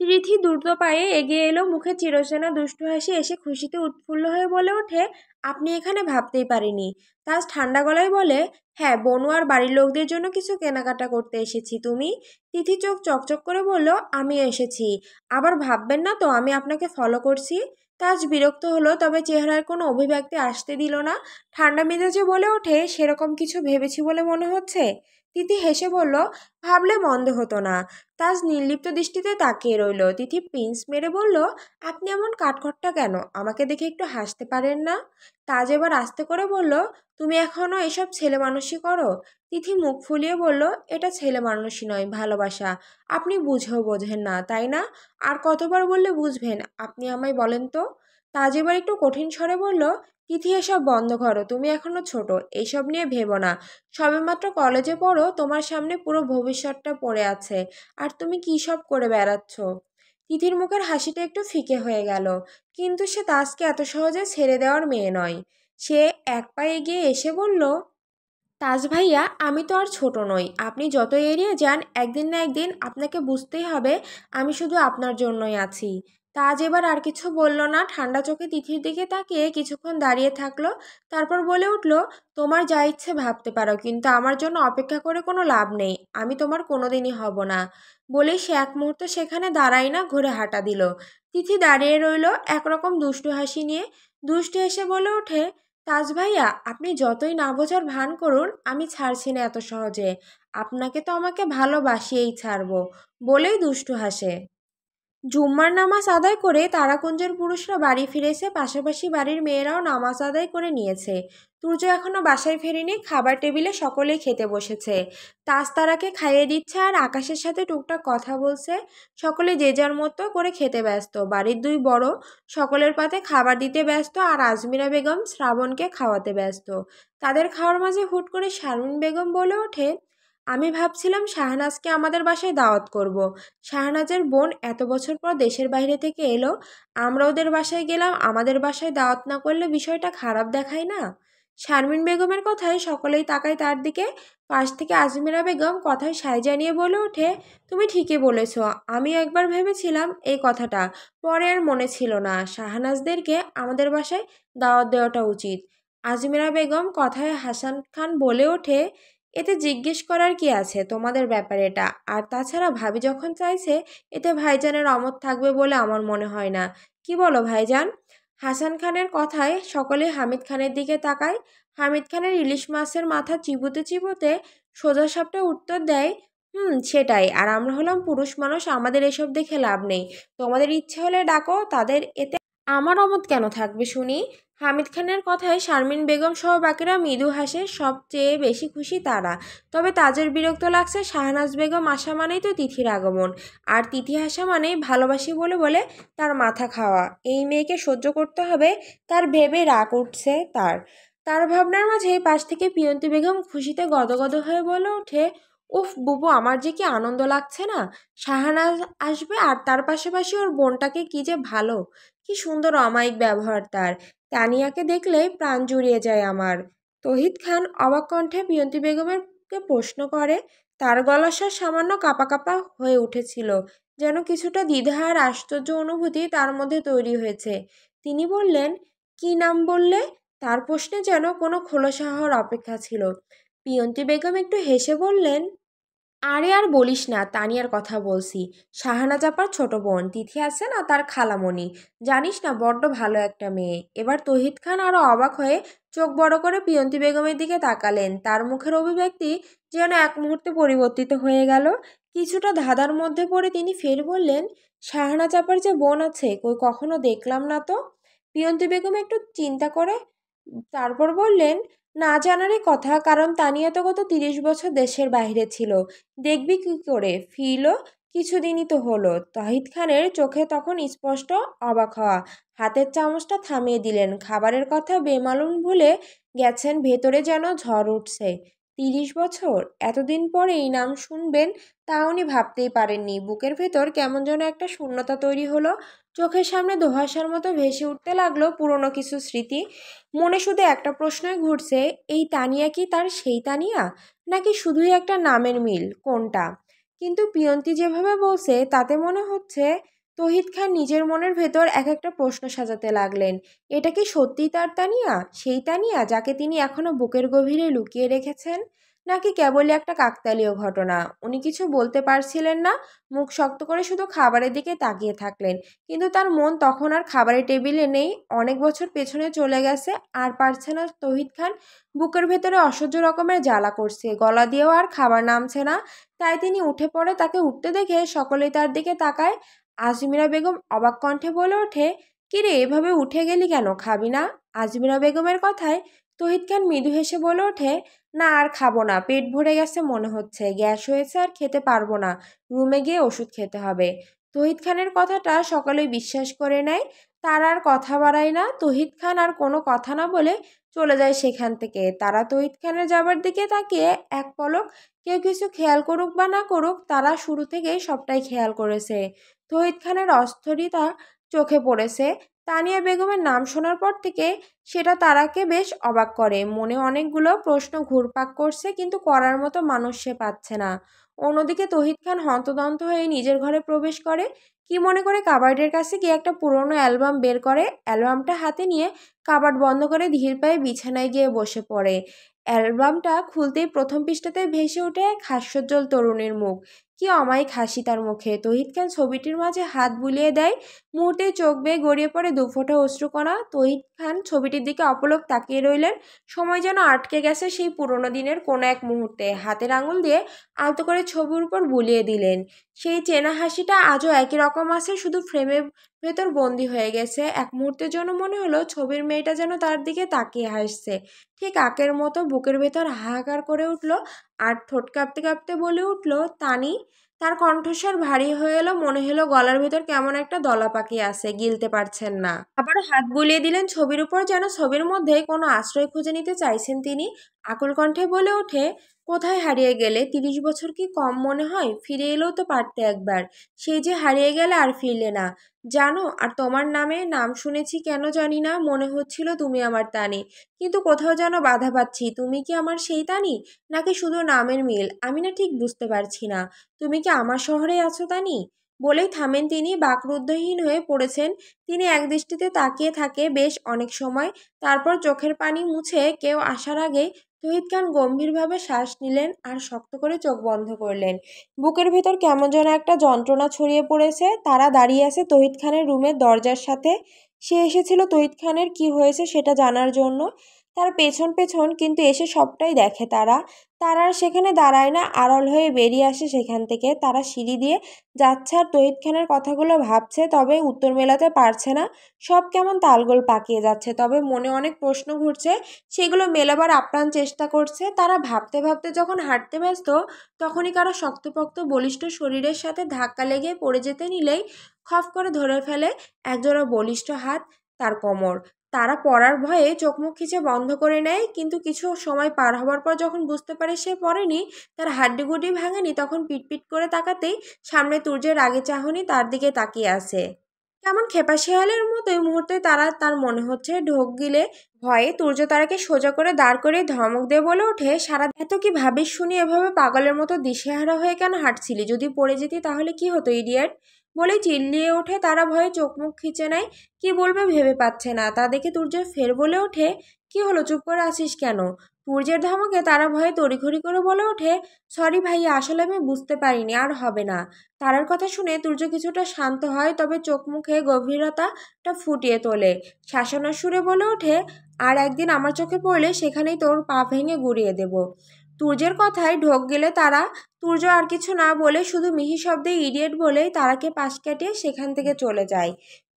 তিথি দ্রুত পায়ে এগিয়ে এলো, মুখে চিরচেনা দুষ্টু হাসি। এসে খুশিতে উৎফুল্ল হয়ে বলে ওঠে, আপনি এখানে ভাবতেই পারিনি। তাজ ঠান্ডা গলায় বলে, হ্যাঁ, বনু আর বাড়ির লোকদের জন্য কিছু কেনাকাটা করতে এসেছি। তুমি? তিথি চোখ চকচক করে বলল, আমিও এসেছি। আবার ভাববেন না তো আমি আপনাকে ফলো করছি? তাজ বিরক্ত হলো, তবে চেহারার কোনো অভিব্যক্তি আসতে দিল না। ঠান্ডা মেজাজে বলে ওঠে, সেরকম কিছু ভেবেছি বলে মনে হচ্ছে? তিথি হেসে বলল, ভাবলে মন্দ হতো না। তাজ নির্লিপ্ত দৃষ্টিতে তাকিয়ে রইল। তিথি পিঞ্চ মেরে বলল, আপনি এমন কাঠখট্টা কেন? আমাকে দেখে একটু হাসতে পারেন না? তাজ এবার আস্তে করে বলল, তুমি এখনও এসব ছেলে মানুষই করো? তিথি মুখ ফুলিয়ে বলল, এটা ছেলে মানুষই নয়, ভালোবাসা। আপনি বুঝেও বোঝেন না, তাই না? আর কতবার বললে বুঝবেন? আপনি আমায় বলেন তো। তাজ এবার একটু কঠিন স্বরে বলল, তিথি, এসব বন্ধ করো। তুমি এখনো ছোট, এইসব নিয়ে ভেবো না। সবেমাত্র কলেজে পড়ো, তোমার সামনে পুরো ভবিষ্যৎটা পড়ে আছে। আর তুমি কী সব করে বেড়াচ্ছ? তিথির মুখের হাসিটা একটু ফিকে হয়ে গেল। কিন্তু সে তাজকে এত সহজে ছেড়ে দেওয়ার মেয়ে নয়। সে এক পা এগিয়ে এসে বলল, তাজ ভাইয়া, আমি তো আর ছোট নই। আপনি যত এড়িয়ে যান, একদিন না একদিন আপনাকে বুঝতেই হবে আমি শুধু আপনার জন্যই আছি। তাজ এবার আর কিছু বলল না। ঠান্ডা চোখে তিথির দিকে তাকিয়ে কিছুক্ষণ দাঁড়িয়ে থাকলো। তারপর বলে উঠল, তোমার যা ইচ্ছে ভাবতে পারো, কিন্তু আমার জন্য অপেক্ষা করে কোনো লাভ নেই। আমি তোমার কোনোদিনই হব না। বলেই সে এক মুহূর্ত সেখানে দাঁড়াই না, ঘুরে হাঁটা দিল। তিথি দাঁড়িয়ে রইল একরকম দুষ্টু হাসি নিয়ে। দুষ্টু হেসে বলে ওঠে, তাজ ভাইয়া, আপনি যতই না বোঝার ভান করুন, আমি ছাড়ছি না এত সহজে। আপনাকে তো আমাকে ভালোবাসিয়েই ছাড়বো। বলেই দুষ্টু হাসে। জুম্মার নামাজ আদায় করে তারাকুঞ্জের পুরুষরা বাড়ি ফিরেছে, পাশাপাশি বাড়ির মেয়েরাও নামাজ আদায় করে নিয়েছে। সূর্য এখনো বাসায় ফেরেনি। খাবার টেবিলে সকলেই খেতে বসেছে। তাজ তারাকে খাইয়ে দিচ্ছে আর আকাশের সাথে টুকটাক কথা বলছে। সকলে যে যার মতো করে খেতে ব্যস্ত। বাড়ির দুই বড় সকলের পাতে খাবার দিতে ব্যস্ত, আর আজমিরা বেগম শ্রাবণকে খাওয়াতে ব্যস্ত। তাদের খাওয়ার মাঝে হুট করে শারমিন বেগম বলে ওঠে, আমি ভাবছিলাম শাহনাজকে আমাদের বাসায় দাওয়াত করব। শাহনাজের বোন এত বছর পর দেশের বাইরে থেকে এলো, আমরা ওদের বাসায় গেলাম। আমাদের বাসায় দাওয়াত না করলে বিষয়টা খারাপ দেখায় না? শারমিন বেগমের কথায় সকলেই তাকায় তার দিকে। পাশ থেকে আজমিরা বেগম কথায় সায় জানিয়ে বলে ওঠে, তুমি ঠিকই বলেছ। আমি একবার ভেবেছিলাম এই কথাটা, পরে আর মনে ছিল না। শাহনাজদেরকে আমাদের বাসায় দাওয়াত দেওয়াটা উচিত। আজমিরা বেগম কথায় হাসান খান বলে ওঠে, এতে জিজ্ঞেস করার কি আছে, তোমাদের ব্যাপারে এটা। আর তাছাড়া ভাবি যখন চাইছে, এতে ভাইজানের অমত থাকবে বলে আমার মনে হয় না। কি বলো ভাইজান? হাসান খানের কথায় সকলে হামিদ খানের দিকে তাকায়। হামিদ খানের ইলিশ মাছের মাথা চিবোতে চিবোতে সোজাসাপটা উত্তর দেয়, সেটাই। আর আমরা হলাম পুরুষ মানুষ, আমাদের এসব দেখে লাভ নেই। তোমাদের ইচ্ছে হলে ডাকো তাদের, এতে আমার অমত কেন থাকবে শুনি? হামিদ খানের কথায় শারমিন বেগম সহ বাকিরা মৃদু হাসে। সবচেয়ে বেশি খুশি তারা। তবে তাজের বিরক্ত লাগছে। শাহনাজ বেগম আসা মানেই তো তিথির আগমন, আর তিথি আসা মানেই ভালোবাসি বলে বলে তার মাথা খাওয়া। এই মেয়েকে সহ্য করতে হবে, তার ভেবে রাগ উঠছে তার। তার ভাবনার মাঝে পাশ থেকে পিয়ন্তি বেগম খুশিতে গদগদ হয়ে বলে ওঠে, উফ বুবু, আমার যে কি আনন্দ লাগছে না। শাহানাজ আসবে, আর তার পাশাপাশি ওর বোনটাকে কি যে ভালো, কি সুন্দর অমায়িক ব্যবহার তার। তানিয়াকে দেখলে প্রাণ জুড়িয়ে যায় আমার। তহিদ খান অবাক কণ্ঠে পিয়ন্তি বেগমেরকে প্রশ্ন করে। তার গলার স্বর সামান্য কাঁপা কাঁপা হয়ে উঠেছিল, যেন কিছুটা দ্বিধা আর আশ্চর্য অনুভূতি তার মধ্যে তৈরি হয়েছে। তিনি বললেন, কি নাম বললে? তার প্রশ্নে যেন কোনো খোলসা হওয়ার অপেক্ষা ছিল। পিয়ন্তি বেগম একটু হেসে বললেন, আরে আর বলিস না, তানিয়ার কথা বলছি। শাহানাজ আপার ছোট বোন তিথি আছে না, তার খালামণি। জানিস না, বড্ড ভালো একটা মেয়ে। এবার তহিদ খান আরো অবাক হয়ে চোখ বড় করে পিয়ন্তি বেগমের দিকে তাকালেন। তার মুখের অভিব্যক্তি যেন এক মুহূর্তে পরিবর্তিত হয়ে গেল। কিছুটা ধাঁধার মধ্যে পড়ে তিনি ফের বললেন, শাহানাজ আপার যে বোন আছে, কই কখনো দেখলাম না তো। পিয়ন্তি বেগম একটু চিন্তা করে তারপর বললেন, না জানারই কথা, কারণ তানিয়া তো গত 30 বছর দেশের বাইরে ছিল। দেখবি কি করে, ফিরলো কিছুদিনই তো হলো। তাহিদ খানের চোখে তখন স্পষ্ট অবাক হওয়া। হাতের চামচটা থামিয়ে দিলেন। খাবারের কথা বেমালুম ভুলে গেছেন, ভেতরে যেন ঝড় উঠছে। 30 বছর, এতদিন পরে এই নাম শুনবেন তা উনি ভাবতেই পারেননি। বুকের ভেতর কেমন যেন একটা শূন্যতা তৈরি হলো। চোখের সামনে দোহাসার মতো ভেসে উঠতে লাগলো পুরনো কিছু স্মৃতি। মনে শুধু একটা প্রশ্নই ঘুরছে, এই তানিয়া কি তার সেই তানিয়া, নাকি শুধুই একটা নামের মিল, কোনটা? কিন্তু পিয়ন্তি যেভাবে বলছে তাতে মনে হচ্ছে তহিদ খান নিজের মনের ভেতর এক একটা প্রশ্ন সাজাতে লাগলেন। এটা কি সত্যিই তার তানিয়া, সেই তানিয়া যাকে তিনি এখনো বুকের গভীরে লুকিয়ে রেখেছেন, নাকি কেবলই একটা কাকতালীয় ঘটনা? উনি কিছু বলতে পারছিলেন না। মুখ শক্ত করে শুধু খাবারের দিকে তাকিয়ে থাকলেন। কিন্তু তার মন তখন আর খাবারের টেবিলে নেই। অনেক বছর পেছনে চলে গেছে। আর পারছে না তহিদ খান। বুকের ভেতরে অসহ্য রকমের জ্বালা করছে, গলা দিয়েও আর খাবার নামছে না। তাই তিনি উঠে পড়ে। তাকে উঠতে দেখে সকলেই তার দিকে তাকায়। আজমিরা বেগম অবাক কণ্ঠে বলে ওঠে, কিরে, এভাবে উঠে গেলি কেন, খাবি না? আজমিরা বেগমের কথায় তহিদ খান মৃদু হেসে বলে ওঠে, না আর খাবো না, পেট ভরে গেছে মনে হচ্ছে, গ্যাস হয়েছে, আর খেতে পারবো না, রুমে গিয়ে ওষুধ খেতে হবে। তহিদ খানের কথাটা সকলেই বিশ্বাস করে নেয়। তার আর কথা বাড়ায় না। তহিদ খান আর কোনো কথা না বলে চলে যায় সেখান থেকে। তারা তহিদ খানের যাবার দিকে তাকিয়ে এক পলক। কেউ কিছু খেয়াল করুক বা না করুক, তারা শুরু থেকেই সবটাই খেয়াল করেছে। তহিদ খানের অস্থিরতা চোখে পড়েছে। তানিয়া বেগমের নাম শোনার পর থেকে সেটা তারাকে বেশ অবাক করে। মনে অনেকগুলো প্রশ্ন ঘুরপাক করছে, কিন্তু করার মতো মানুষ সে পাচ্ছে না। অন্যদিকে তহিদ খান হন্তদন্ত হয়ে নিজের ঘরে প্রবেশ করে। কি মনে করে কাবার্ডের কাছে গিয়ে একটা পুরনো অ্যালবাম বের করে। অ্যালবামটা হাতে নিয়ে কাবার্ড বন্ধ করে ধীর পায়ে বিছানায় গিয়ে বসে পড়ে। অ্যালবামটা খুলতেই প্রথম পৃষ্ঠাতে ভেসে ওঠে এক হাস্যোজ্জ্বল তরুণীর মুখ। কি অমায়িক হাসি তার মুখে। তহিদ খান ছবিটির মাঝে হাত বুলিয়ে দেয়। মুহূর্তেই চোখ বেয়ে গড়িয়ে পড়ে দুফোঁটা অশ্রুকণা। তহিদ খান ছবিটির দিকে অপলক তাকিয়ে রইলেন। সময় যেন আটকে গেছে সেই পুরনো দিনের কোনো এক মুহূর্তে। হাতের আঙুল দিয়ে আলতো করে ছবির উপর বুলিয়ে দিলেন। সেই চেনা হাসিটা আজও একই রকম আছে, শুধু ফ্রেমের ভেতর বন্দি হয়ে গেছে। এক মুহূর্তের জন্য মনে হলো ছবির মেয়েটা যেন তার দিকে তাকিয়ে হাসছে, ঠিক আগের মতো। বুকের ভেতর হাহাকার করে উঠল, আর ঠোঁট কাঁপতে কাঁপতে বলে উঠল, তানি। তার কণ্ঠস্বর ভারী হয়ে এলো। মনে হলো গলার ভেতর কেমন একটা দলা পাকি আছে, গিলতে পারছেন না। আবারও হাত বুলিয়ে দিলেন ছবির উপর, যেন ছবির মধ্যে কোনো আশ্রয় খুঁজে নিতে চাইছেন তিনি। আকুল কণ্ঠে বলে ওঠে, কোথায় হারিয়ে গেলে? 30 বছর কি কম মনে হয়? ফিরে এলেও তো পারতে একবার। সেই যে হারিয়ে গেলে আর ফিরলে না, জানো। আর তোমার নামে নাম শুনেছি কেন জানি না, মনে হচ্ছিল তুমি আমার তানি। কিন্তু কোথাও যেন বাধা পাচ্ছি। তুমি কি আমার সেই তানি, নাকি শুধু নামের মিল? আমি না ঠিক বুঝতে পারছি না। তুমি কি আমার শহরে আছো তানি? বলেই থামেন তিনি। বাকরুদ্ধহীন হয়ে পড়েছেন তিনি। একদৃষ্টিতে তাকিয়ে থাকে বেশ অনেক সময়। তারপর চোখের পানি মুছে কেউ আসার আগেই তহিদ খান গম্ভীরভাবে শ্বাস নিলেন আর শক্ত করে চোখ বন্ধ করলেন। বুকের ভেতর কেমন যেন একটা যন্ত্রণা ছড়িয়ে পড়েছে। তারা দাঁড়িয়ে আছে তহিদ খানের রুমের দরজার সাথে। সে এসেছিল তহিদ খানের কি হয়েছে সেটা জানার জন্য। তার পেছন পেছন কিন্তু এসে সবটাই দেখে তারা। তারা আর সেখানে দাঁড়ায় না, আড়াল হয়ে বেরিয়ে আসে সেখান থেকে। তারা সিঁড়ি দিয়ে যাচ্ছে আর তহিদ খানের কথাগুলো ভাবছে, তবে উত্তর মেলাতে পারছে না। সব কেমন তালগোল পাকিয়ে যাচ্ছে, তবে মনে অনেক প্রশ্ন ঘুরছে, সেগুলো মেলাবার আপ্রাণ চেষ্টা করছে। তারা ভাবতে ভাবতে যখন হাঁটতে ব্যস্ত, তখনই কারো শক্তপোক্ত বলিষ্ঠ শরীরের সাথে ধাক্কা লেগে পড়ে যেতে নিলেই খপ করে ধরে ফেলে একজোড়া বলিষ্ঠ হাত তার কোমর। তারা পড়ার ভয়ে চোখ মুখ খিচে বন্ধ করে নেয়, কিন্তু কিছু সময় পার হবার পর যখন বুঝতে পারে সে পড়েনি, তার হাড্ডিগুডি ভাঙেনি, তখন পিটপিট করে তাকাতেই সামনে তুর্যের রাগে চাহনি তার দিকে তাকিয়ে আছে। কেমন খেপা শেয়ালের মতোই মুহূর্তে তার মনে হচ্ছে ঢোক গিলে ভয়ে তুর্য তারাকে সোজা করে দাঁড় করে ধমক দিয়ে বলে ওঠে, সারা এত কি ভাবিস শুনি, এভাবে পাগলের মতো দিশেহারা হয়ে কেন হাঁটছিলি? যদি পড়ে যেতি তাহলে কি হতো ইডিয়েট? বলে চিল্লিয়ে ওঠে তারা। ভয়ে চোখ মুখ খিচে নেয়, কি বলবে ভেবে পাচ্ছে না। তা দেখে তুর্য ফের বলে ওঠে, কি হলো, চুপ করে আছিস কেন? তুর্যের ধমকে তারা ভয়ে তড়িঘড়ি করে বলে ওঠে, সরি ভাইয়া, আসলে আমি বুঝতে পারিনি, আর হবে না। তারার কথা শুনে তুর্য কিছুটা শান্ত হয়, তবে চোখ মুখে গভীরতাটা ফুটিয়ে তোলে। শাসনের সুরে বলে ওঠে, আর একদিন আমার চোখে পড়লে সেখানেই তোর পা ভেঙে গুড়িয়ে দেব। তুর্যের কথায় ঢোক গেলে তারা। তুর্য আর কিছু না বলে শুধু মিহি শব্দে ইডিয়েট বলেই তারাকে পাশ কাটিয়ে সেখান থেকে চলে যায়।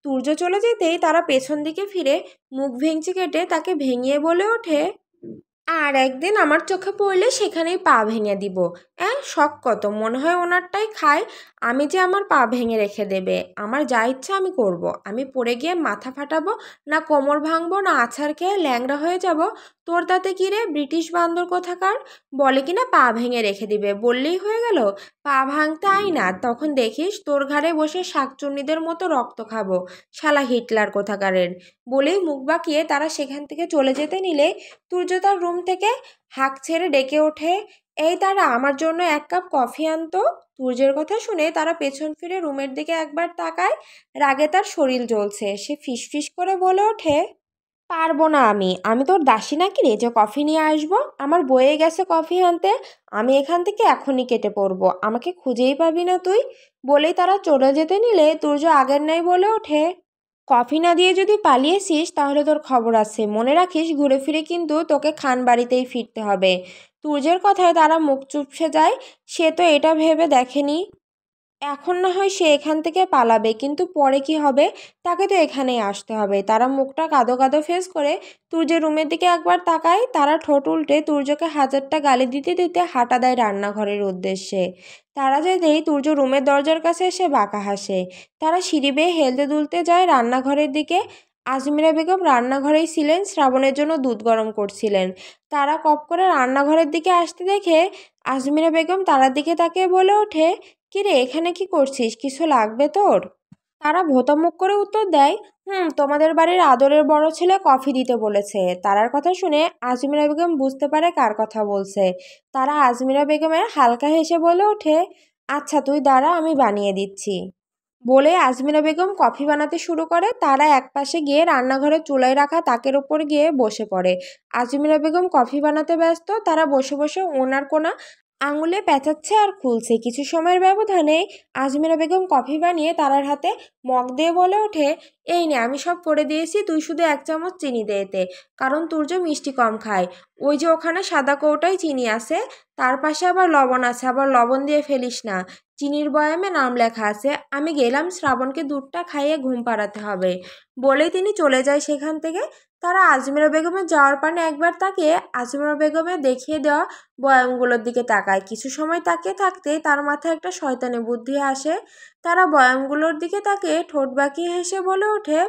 তুর্য চলে যেতেই তারা পেছন দিকে ফিরে মুখ ভেঙচি কেটে তাকে ভেঙিয়ে বলে ওঠে, আর একদিন আমার চোখে পড়লে সেখানেই পা ভেঙে দিব। শখ কত, মনে হয় ওনারটাই খায়। আমি যে আমার পা ভেঙে রেখে দেবে, আমার যা ইচ্ছা আমি করব। আমি পড়ে গিয়ে মাথা ফাটাবো, না কোমর ভাঙবো, না আছাড় খেয়ে ল্যাংড়া হয়ে যাব, তোর তাতে কি রে ব্রিটিশ বান্দর কোথাকার? বলে কিনা পা ভেঙে রেখে দিবে, বললেই হয়ে গেল। পা ভাঙতে আই না, তখন দেখিস তোর ঘাড়ে বসে শাকচুন্নিদের মতো রক্ত খাবো, শালা হিটলার কোথাকারের। বলেই মুখ বাঁকিয়ে তারা সেখান থেকে চলে যেতে নিলে তুর্য তার রুম থেকে হাঁক ছেড়ে ডেকে ওঠে, এই তারা, আমার জন্য এক কাপ কফি আনতো। তুর্যের কথা শুনে তারা পেছন ফিরে রুমের দিকে একবার তাকায়। রাগে তার শরীর জ্বলছে। সে ফিসফিস করে বলে ওঠে, পারবো না আমি। আমি তোর দাসী নাকি রে যে কফি নিয়ে আসবো? আমার বয়ে গেছে কফি আনতে। আমি এখান থেকে এখনই কেটে পড়বো, আমাকে খুঁজেই পাবি না তুই। বলেই তারা চলে যেতে নিলে তুর্য আগের ন্যায় বলে ওঠে, কফি না দিয়ে যদি পালিয়েছিস তাহলে তোর খবর আছে, মনে রাখিস ঘুরে ফিরে কিন্তু তোকে খান বাড়িতেই ফিরতে হবে। তুর্যের কথায় তারা মুখ চুপসে যায়। সে তো এটা ভেবে দেখেনি এখন না হয় সে এখান থেকে পালাবে, কিন্তু পরে কি হবে? তাকে তো এখানেই আসতে হবে। তারা মুখটা কাঁদো কাঁদো ফেস করে তুর্যের রুমের দিকে একবার তাকায়। তারা ঠোঁট উল্টে তুর্যকে হাজারটা গালি দিতে দিতে হাঁটা দেয় রান্নাঘরের উদ্দেশ্যে। তারা যেতেই তুর্য রুমের দরজার কাছে এসে বাঁকা হাসে। তারা সিঁড়ি বেয়ে হেলতে দুলতে যায় রান্নাঘরের দিকে। আজমিরা বেগম রান্নাঘরেই ছিলেন, শ্রাবণের জন্য দুধ গরম করছিলেন। তারা কপ করে রান্নাঘরের দিকে আসতে দেখে আজমিরা বেগম তারার দিকে তাকিয়ে বলে ওঠে, কিরে, এখানে কি করছিস, কিছু লাগবে তোর? তারা ভোঁতামুখ করে উত্তর দেয়, তোমাদের বাড়ির আদরের বড় ছেলে কফি দিতে বলেছে। তারার কথা শুনে আজমিরা বেগম বুঝতে পারে কার কথা বলছে। তারা আজমিরা বেগমের হালকা হেসে বলে ওঠে, আচ্ছা তুই দাঁড়া, আমি বানিয়ে দিচ্ছি। বলে আজমিরা বেগম কফি বানাতে শুরু করে। তারা একপাশে গিয়ে রান্নাঘরে চুলায় রাখা তাকের ওপর গিয়ে বসে পড়ে। আজমিরা বেগম কফি বানাতে ব্যস্ত। তারা বসে বসে ওনার কোনা আঙুলে পেঁচাচ্ছে আর খুলছে। কিছু সময়ের ব্যবধানে আজমিরা বেগম কফি বানিয়ে তারার হাতে মগ দিয়ে বলে ওঠে, এই নে, আমি সব করে দিয়েছি, তুই শুধু 1 চামচ চিনি দে এতে, কারণ তুর্য মিষ্টি কম খায়। ওই যে ওখানে সাদা কৌটায় চিনি আছে, তার পাশে আবার লবণ আছে, আবার লবণ দিয়ে ফেলিস না। চিনির বয়ামে নাম লেখা আছে। আমি গেলাম, শ্রাবণকে দুধটা খাইয়ে ঘুম পাড়াতে হবে। বলেই তিনি চলে যায় সেখান থেকে। তারা আজমিরা বেগমের যাওয়ার পানে একবার তাকিয়ে আজমিরা বেগমের দেখিয়ে দেওয়া বয়ামগুলোর দিকে তাকায়। কিছু সময় তাকিয়ে থাকতেই তার মাথায় একটা শয়তানি বুদ্ধি আসে। তারা বয়ামগুলোর দিকে তাকিয়ে ঠোঁট বাঁকিয়ে হেসে বলে ওঠে,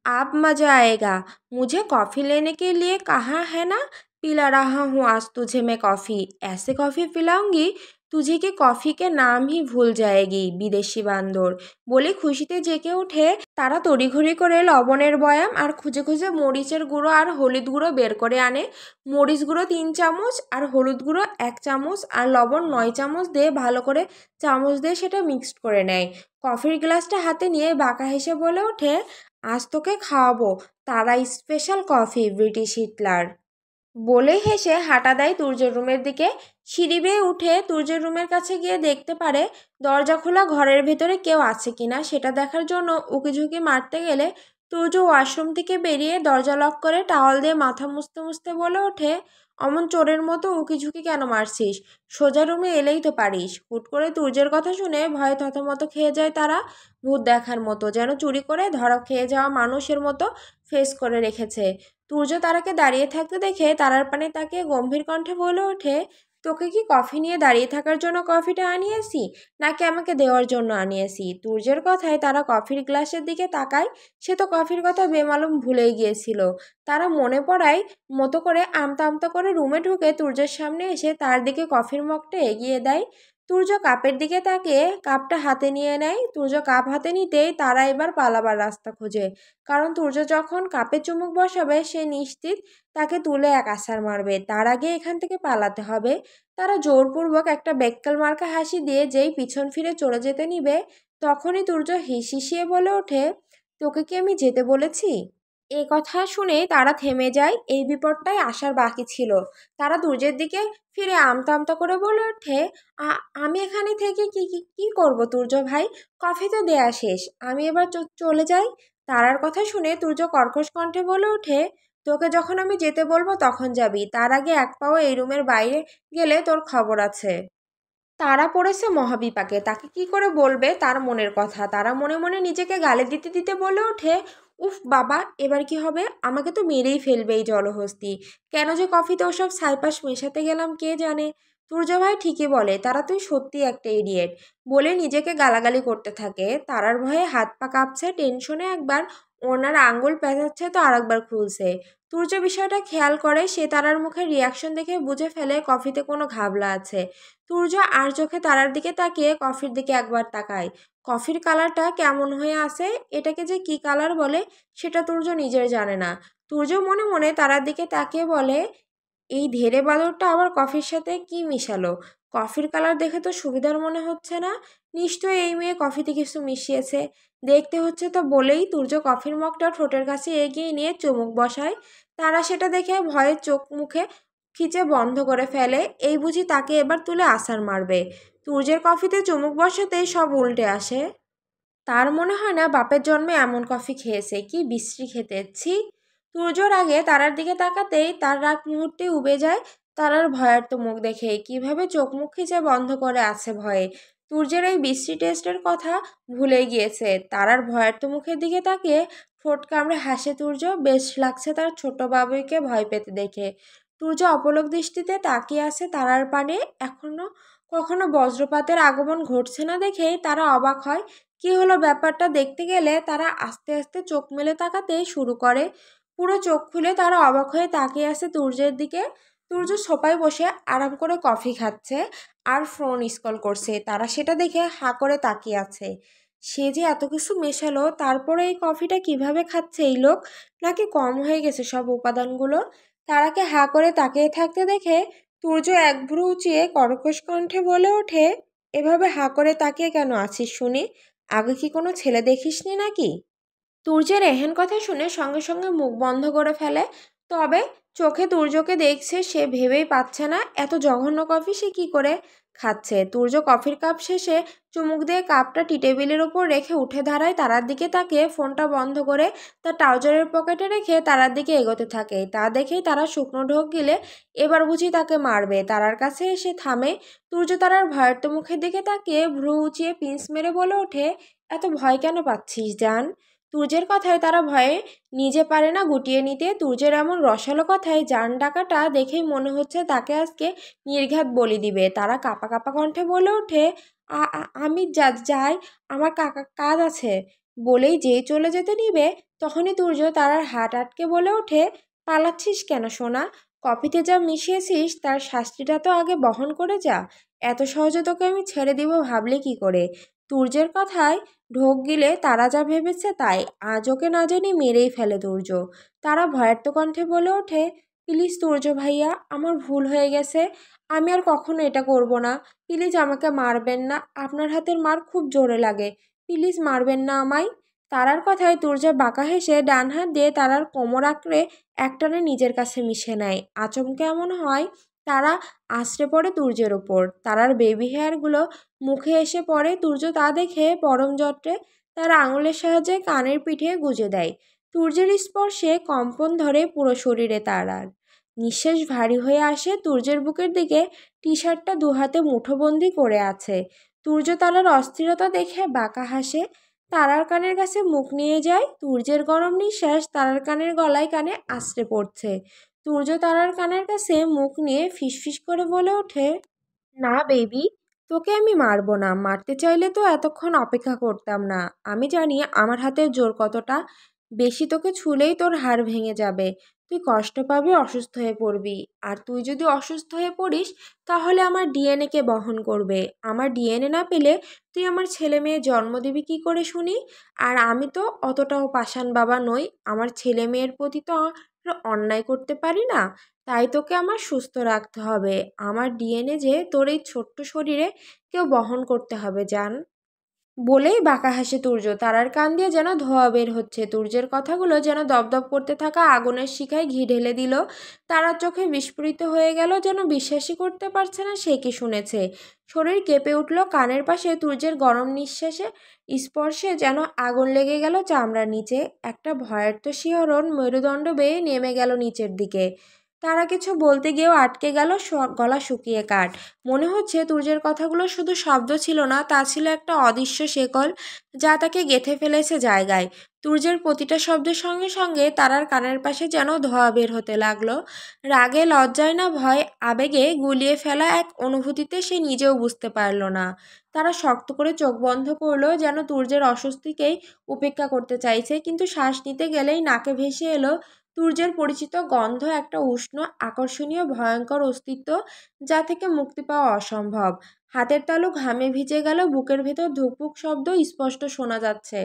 আব মজা আয়েগা। মুঝে कॉफ़ी लेने के लिए कहा है ना? पिला रहा हूँ आज तुझे मैं कॉफ़ी। ऐसे कॉफ़ी पिलाऊंगी तुझे কি কফি কে নাম হি ভুল যায়গি বিদেশি বান্দর বলে খুশিতে জেগে ওঠে। তারা তড়িঘড়ি করে লবণের বয়াম আর খুঁজে খুঁজে মরিচের গুঁড়ো আর হলুদ গুঁড়ো বের করে আনে। মরিচ গুঁড়ো 3 চামচ আর হলুদ গুঁড়ো 1 চামচ আর লবণ 9 চামচ দিয়ে ভালো করে চামচ দিয়ে সেটা মিক্সড করে নেয়। কফির গ্লাসটা হাতে নিয়ে বাঁকা হেসে বলে ওঠে, আজ তোকে খাওয়াবো তারা স্পেশাল কফি ব্রিটিশ হিটলার। বলে হেসে হাঁটা দেয় তুর্যের রুমের দিকে। সিঁড়ি বেয়ে উঠে তুর্যের রুমের কাছে গিয়ে দেখতে পারে দরজা খোলা, ঘরের ভেতরে কেউ আছে কিনা সেটা দেখার জন্য উকিঝুঁকি মারতে গেলে তুর্য ওয়াশরুম থেকে বেরিয়ে দরজা লক করে টাওয়াল দিয়ে মাথা মুছতে মুছতে বলে ওঠে, অমন চোরের মতো উকিঝুঁকি কেন মারছিস? সোজা রুমে এলেই তো পারিস। হুট করে তুর্যের কথা শুনে ভয়ে থতমত খেয়ে যায় তারা। ভূত দেখার মতো, যেন চুরি করে ধরা খেয়ে যাওয়া মানুষের মতো ফেস করে রেখেছে। তুর্য তারাকে দাঁড়িয়ে থাকতে দেখে তারার পানে তাকিয়ে গম্ভীর কণ্ঠে বলে ওঠে, তোকে কি কফি নিয়ে দাঁড়িয়ে থাকার জন্য কফিটা আনিয়েছি, নাকি আমাকে দেওয়ার জন্য আনিয়েছি? তুর্যের কথায় তারা কফির গ্লাসের দিকে তাকায়। সে তো কফির কথা বেমালুম ভুলেই গিয়েছিল। তারা মনে পড়ায় মতো করে আমতা আমতা করে রুমে ঢুকে তুর্যের সামনে এসে তার দিকে কফির মগটা এগিয়ে দেয়। তুর্য কাপের দিকে তাকিয়ে কাপটা হাতে নিয়ে নেয়। তুর্য কাপ হাতে নিতেই তারা এবার পালাবার রাস্তা খোঁজে, কারণ তুর্য যখন কাপে চুমুক বসাবে সে নিশ্চিত তাকে তুলে এক আছাড় মারবে। তার আগে এখান থেকে পালাতে হবে। তারা জোরপূর্বক একটা বেক্কেল মার্কা হাসি দিয়ে যেই পিছন ফিরে চলে যেতে নিবে, তখনই তুর্য হিসিয়ে বলে ওঠে, তোকে কি আমি যেতে বলেছি? এ কথা শুনে তারা থেমে যায়। এই বিপদটাই আসার বাকি ছিল। তারা তুর্যের দিকে ফিরে আমতা আমতা করে বলে ওঠে, আমি এখানে থেকে কি কি কি করবো তুর্য ভাই? কফি তো দেয়া শেষ, আমি এবার চলে যাই। তারার কথা শুনে তুর্য কর্কশ কণ্ঠে বলে ওঠে, তোকে যখন আমি যেতে বলবো তখন যাবি, তার আগে এক পাও এই রুমের বাইরে গেলে তোর খবর আছে। তারা পড়েছে মহাবিপাকে, তাকে কি করে বলবে তার মনের কথা। তারা মনে মনে নিজেকে গালি দিতে দিতে বলে ওঠে, উফ বাবা, এবার কি হবে? আমাকে তো মেরেই ফেলবে এই জলহস্তি। কেন যে কফিতে ওসব ছাইপাশ মেশাতে গেলাম কে জানে। তুর্য ভাই ঠিকই বলে, তারা তুই সত্যি একটা ইডিয়েট বলে নিজেকে গালাগালি করতে থাকে। তারার ভয়ে হাত পা কাঁপছে, টেনশনে একবার ওনার আঙ্গুল পেঁচাচ্ছে তো আরেকবার খুলছে। তুর্য বিষয়টা খেয়াল করে, সে তারার মুখের রিয়াকশন দেখে বুঝে ফেলে কফিতে কোনো ঘাবলা আছে। তুর্য আর চোখে তারার দিকে তাকিয়ে কফির দিকে একবার তাকায়। কফির কালারটা কেমন হয়ে আছে, এটাকে যে কি কালার বলে সেটা তুর্য নিজের জানে না। তুর্য মনে মনে তারার দিকে তাকিয়ে বলে, এই ধেড়ে বাদরটা আবার কফির সাথে কি মিশালো? কফির কালার দেখে তো সুবিধার মনে হচ্ছে না। নিশ্চয়ই এই মেয়ে কফিতে কিছু মিশিয়েছে। দেখতে হচ্ছে তো বলেই তুর্য কফির মগটা ঠোঁটের কাছে এগিয়ে নিয়ে চুমুক বসায়। তারা সেটা দেখে ভয়ে চোখ মুখে খিচে বন্ধ করে ফেলে। এই বুঝি তাকে এবার তুলে আছাড় মারবে। তুর্যের কফিতে চুমুক বসাতেই সব উল্টে আসে। তার মনে হয় না বাপের জন্মে এমন কফি খেয়েছে, কি বিশ্রী খেতে, ছি। তুর্যর আগে তারার দিকে তাকাতেই তার রাগ মুহূর্তে উবে যায়। তারার ভয়ার্ত মুখ দেখে কিভাবে চোখ মুখ খিচে বন্ধ করে আছে ভয়ে। তুর্যের এই বিশ্রী টেস্টের কথা ভুলে গিয়েছে। তারার ভয়ার্ত মুখের দিকে তাকিয়ে ঠোঁট কামড়ে হাসে তুর্য। বেশ লাগছে তার ছোট বাবুইকে ভয় পেতে দেখে। তুর্য অপলক দৃষ্টিতে তাকিয়ে আছে তারার পানে। এখনো কখনো বজ্রপাতের আগমন ঘটছে না দেখেই তারা অবাক হয়। কি হলো ব্যাপারটা দেখতে গেলে তারা আস্তে আস্তে চোখ মেলে তাকাতে শুরু করে। পুরো চোখ খুলে তারা অবাক হয়ে তাকিয়ে আছে তুর্যের দিকে। তুর্য সোফায় বসে আরাম করে কফি খাচ্ছে আর ফোন স্ক্রল করছে। তারা সেটা দেখে হাঁ করে তাকিয়ে আছে। সে যে এত কিছু মেশালো, তারপরে এই কফিটা কিভাবে খাচ্ছে এই লোক? নাকি কম হয়ে গেছে সব উপাদানগুলো? তারাকে হাঁ করে তাকিয়ে থাকতে দেখে তুর্য এক ভ্রু উঁচিয়ে কর্কশ কণ্ঠে বলে ওঠে, এভাবে হাঁ করে তাকিয়ে কেন আছিস শুনি? আগে কি কোনো ছেলে দেখিসনি নাকি? তুর্যের এহেন কথা শুনে সঙ্গে সঙ্গে মুখ বন্ধ করে ফেলে। তবে চোখে তুর্যকে দেখছে, সে ভেবেই পাচ্ছে না এত জঘন্য কফি সে কি করে খাচ্ছে। তুর্য কফির কাপ শেষে চুমুক দিয়ে কাপটা টি টেবিলের ওপর রেখে উঠে দাঁড়ায়। তারার দিকে তাকিয়ে ফোনটা বন্ধ করে তার ট্রাউজারের পকেটে রেখে তারার দিকে এগোতে থাকে। তা দেখেই তারা শুকনো ঢোক গিলে এবার বুঝি তাকে মারবে। তারার কাছে এসে থামে। তুর্য তারার ভয়ার্ত মুখের দিকে তাকিয়ে ভ্রু উঁচিয়ে পিন্স মেরে বলে ওঠে, এত ভয় কেন পাচ্ছিস জান? তুর্যের কথায় তারা ভয়ে নিজে পারে না গুটিয়ে নিতে। তুর্যের এমন রসালো কথায় জান ডাকাটা দেখেই মনে হচ্ছে তাকে আজকে নির্ঘাত বলি দিবে। তারা কাঁপা কাঁপা কণ্ঠে বলে ওঠে, আমি যাই, আমার কাজ আছে। বলেই যেই চলে যেতে নিবে, তখনই তুর্য তারার হাত আটকে বলে ওঠে, পালাচ্ছিস কেন সোনা? কফিতে যা মিশিয়েছিস তার শাস্তিটা তো আগে বহন করে যা। এত সহজে তোকে আমি ছেড়ে দিব ভাবলে কি করে? তুর্যের কথায় ঢোক গিলে তারা যা ভেবেছে তাই। আজ ওকে না জানি মেরেই ফেলে তুর্য। তারা ভয়ার্ত কণ্ঠে বলে ওঠে, প্লিজ তুর্য ভাইয়া, আমার ভুল হয়ে গেছে, আমি আর কখনো এটা করব না। প্লিজ আমাকে মারবেন না, আপনার হাতের মার খুব জোরে লাগে, প্লিজ মারবেন না আমায়। তারার কথায় তুর্য বাঁকা হেসে ডান হাত দিয়ে তারার কোমর আঁকড়ে একটানে নিজের কাছে মিশে নেয়। আচমকে এমন হয় তারা আছড়ে পড়ে তুর্যের ওপর। তারার বেবি হেয়ারগুলো মুখে এসে পড়ে। তুর্য তা দেখে পরম যত্রে তার আঙুলের সাহায্যে কানের পিঠে গুজে দেয়। তুর্যের স্পর্শে কম্পন ধরে পুরো শরীরে তারার। নিঃশ্বাস ভারী হয়ে আসে তুর্যের বুকের দিকে। টি শার্টটা দুহাতে মুঠোবন্দি করে আছে। তুর্য তারার অস্থিরতা দেখে বাঁকা হাসে। তারার কানের কাছে মুখ নিয়ে যায়। তুর্যের গরম নিঃশ্বাস তারার কানের গলায় কানে আছড়ে পড়ছে। তুর্য তারার কানের কাছে মুখ নিয়ে ফিসফিস করে বলে ওঠে, না বেবি, তোকে আমি মারবো না। মারতে চাইলে তো এতক্ষণ অপেক্ষা করতাম না। আমি জানি আমার হাতের জোর কতটা। বেশি তোকে ছুলেই তোর হাড় ভেঙে যাবে, তুই কষ্ট পাবি, অসুস্থ হয়ে পড়বি। আর তুই যদি অসুস্থ হয়ে পড়িস তাহলে আমার ডিএনএকে বহন করবে। আমার ডিএনএ না পেলে তুই আমার ছেলে মেয়ে জন্ম দিবি কি করে শুনি? আর আমি তো অতটাও পাষাণ বাবা নই, আমার ছেলে মেয়ের প্রতি তো আর অন্যায় করতে পারি না। তাই তোকে আমার সুস্থ রাখতে হবে। আমার ডিএনএ যে তোর এই ছোট্ট শরীরে কেউ বহন করতে হবে জান। বলেই বাঁকা হাসে তুর্য। তারার কান দিয়ে যেন ধোঁয়া বের হচ্ছে। তুর্যের কথাগুলো যেন দপদপ করতে থাকা আগুনের শিখায় ঘি ঢেলে দিল। তারার চোখে বিস্ফোরিত হয়ে গেল, যেন বিশ্বাসই করতে পারছে না সে কি শুনেছে। শরীর কেঁপে উঠল। কানের পাশে তুর্যের গরম নিঃশ্বাসে স্পর্শে যেন আগুন লেগে গেল চামড়ার নিচে। একটা ভয়ার্ত শিহরণ মেরুদণ্ড বেয়ে নেমে গেল নিচের দিকে। তারা কিছু বলতে গিয়েও আটকে গেল, গলা শুকিয়ে কাঠ। মনে হচ্ছে তুর্যের কথাগুলো শুধু শব্দ ছিল না, তা ছিল একটা অদৃশ্য শেকল যা তাকে গেঁথে ফেলেছে জায়গায়। তুর্যের প্রতিটা শব্দের সঙ্গে সঙ্গে তারার কানের পাশে যেন ধোঁয়া বের হতে লাগলো। রাগে, লজ্জায় না ভয়, আবেগে গুলিয়ে ফেলা এক অনুভূতিতে সে নিজেও বুঝতে পারল না। তারা শক্ত করে চোখ বন্ধ করলো, যেন তুর্যের অস্বস্তিকেই উপেক্ষা করতে চাইছে। কিন্তু শ্বাস নিতে গেলেই নাকে ভেসে এলো তুর্যের পরিচিত গন্ধ, একটা উষ্ণ, আকর্ষণীয়, ভয়ঙ্কর অস্তিত্ব যা থেকে মুক্তি পাওয়া অসম্ভব। হাতের তালু ঘামে ভিজে গেল। বুকের ভেতর ধুকপুক শব্দ স্পষ্ট শোনা যাচ্ছে।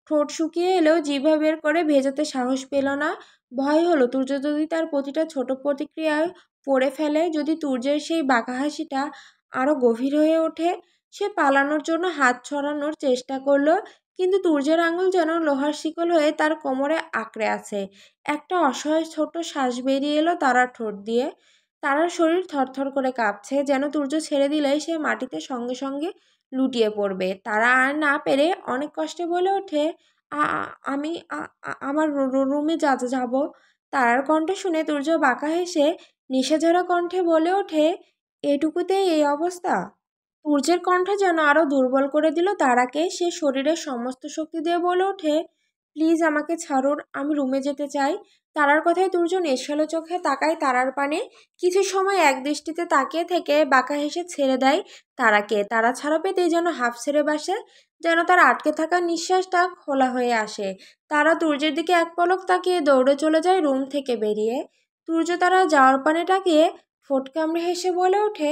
ঠোঁট শুকিয়ে এলেও জিভা বের করে ভেজাতে সাহস পেল না। ভয় হলো তুর্য যদি তার প্রতিটা ছোট প্রতিক্রিয়ায় পড়ে ফেলে, যদি তুর্যের সেই বাঁকা হাসিটা আরও গভীর হয়ে ওঠে। সে পালানোর জন্য হাত ছড়ানোর চেষ্টা করলো, কিন্তু তুর্যের আঙুল যেন লোহার শিকল হয়ে তার কোমরে আঁকড়ে আছে। একটা অসহায় ছোট শ্বাস বেরিয়ে এলো তারার ঠোঁট দিয়ে। তারার শরীর থরথর করে কাঁপছে, যেন তুর্য ছেড়ে দিলেই সে মাটিতে সঙ্গে সঙ্গে লুটিয়ে পড়বে। তারা আর না পেরে অনেক কষ্টে বলে ওঠে, আমি আমার রুমে যাব। তারার কণ্ঠ শুনে তুর্য বাঁকা হেসে নিশাঝরা কণ্ঠে বলে ওঠে, এটুকুতেই এই অবস্থা? সূর্যের কণ্ঠ যেন আরো দুর্বল করে দিল তারাকে। সে শরীরের সমস্ত শক্তি দিয়ে বলে ওঠে, প্লিজ আমাকে ছাড়ুন, আমি রুমে যেতে চাই। তারার কথায় তুর্য নেশালো চোখে তাকায় তারার পানে। কিছু সময় এক দৃষ্টিতে তাকিয়ে থেকে বাঁকা হেসে ছেড়ে দেয় তারাকে। তারা ছাড়া পেতেই যেন হাঁফ ছেড়ে বসে, যেন তার আটকে থাকা নিঃশ্বাসটা খোলা হয়ে আসে। তারা তুর্যের দিকে এক পলক তাকিয়ে দৌড়ে চলে যায় রুম থেকে বেরিয়ে। তুর্য তারা যাওয়ার পানে তাকিয়ে ঠোঁট কামড়ে হেসে বলে ওঠে,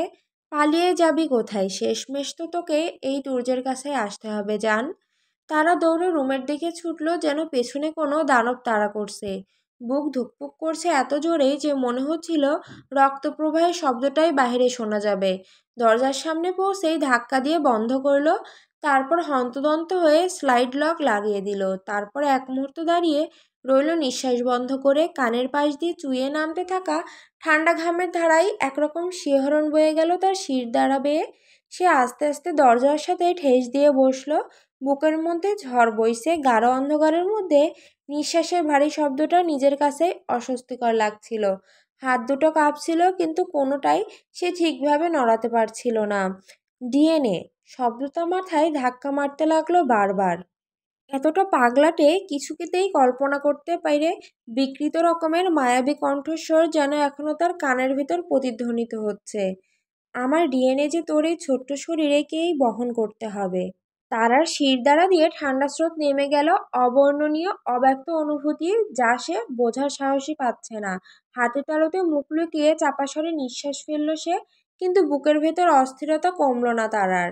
পালিয়ে যাবি কোথায়? শেষমেশ তো তোকে এই তুর্যের কাছে আসতে হবে জান। তারা দৌড়ে রুমের দিকে ছুটল, যেন পেছনে কোনো দানব তাড়া করছে। বুক ধুকপুক করছে এত জোরেই যে মনে হচ্ছিল রক্তপ্রবাহের শব্দটাই বাহিরে শোনা যাবে। দরজার সামনে পৌঁছেই ধাক্কা দিয়ে বন্ধ করলো। তারপর হন্তদন্ত হয়ে স্লাইড লক লাগিয়ে দিল। তারপর এক মুহূর্ত দাঁড়িয়ে রইল নিঃশ্বাস বন্ধ করে। কানের পাশ দিয়ে চুইয়ে নামতে থাকা ঠান্ডা ঘামের ধারায় একরকম শিহরণ বয়ে গেল তার শিরদাঁড়া বেয়ে। সে আস্তে আস্তে দরজার সাথে ঠেস দিয়ে বসলো। বুকের মধ্যে ঝড় বইছে। গাঢ় অন্ধকারের মধ্যে নিঃশ্বাসের ভারী শব্দটা নিজের কাছে অস্বস্তিকর লাগছিল। হাত দুটো কাঁপছিল, কিন্তু কোনোটাই সে ঠিকভাবে নড়াতে পারছিল না। ডিএনএ শব্দটা মাথায় ধাক্কা মারতে লাগলো বারবার। এতটা পাগলাটে কিছুতেই কল্পনা করতে পারে। বিকৃত রকমের মায়াবী কণ্ঠস্বর যেন এখনো তার কানের ভেতর প্রতিধ্বনিত হচ্ছে, আমার ডিএনএ যে তোর এই ছোট্ট শরীরেকেই বহন করতে হবে। তারার শিরদাঁড়া দিয়ে ঠান্ডা স্রোত নেমে গেল, অবর্ণনীয়, অব্যক্ত অনুভূতি যা সে বোঝার সাহসই পাচ্ছে না। হাতের তালুতে মুখ লুকিয়ে চাপা স্বরে নিঃশ্বাস ফেলল সে। কিন্তু বুকের ভেতর অস্থিরতা কমল না তার আর।